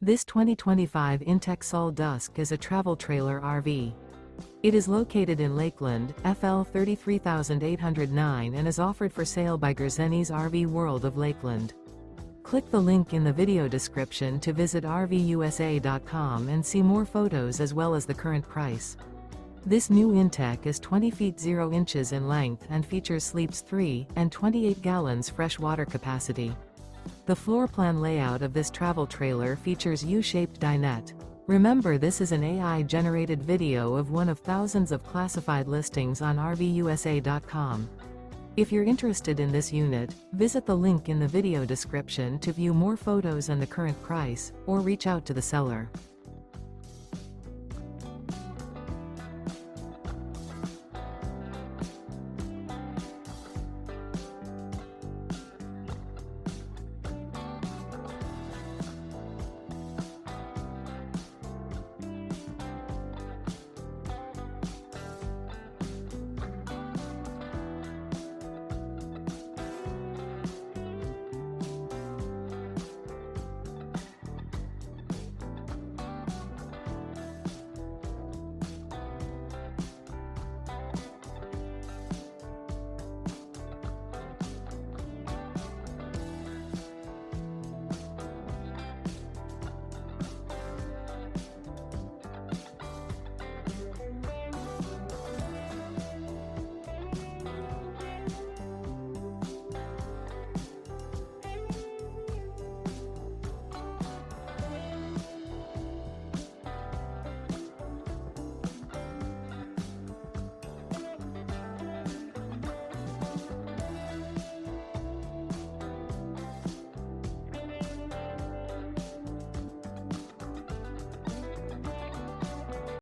This 2025 inTech Sol Dusk is a travel trailer RV. It is located in Lakeland, FL 33809 and is offered for sale by Gerzeny's RV World of Lakeland. Click the link in the video description to visit RVUSA.com and see more photos as well as the current price. This new inTech is 20 feet 0 inches in length and features sleeps 3 and 28 gallons fresh water capacity. The floor plan layout of this travel trailer features U-Shaped Dinette. Remember, this is an AI-generated video of one of thousands of classified listings on RVUSA.com. If you're interested in this unit, visit the link in the video description to view more photos and the current price, or reach out to the seller.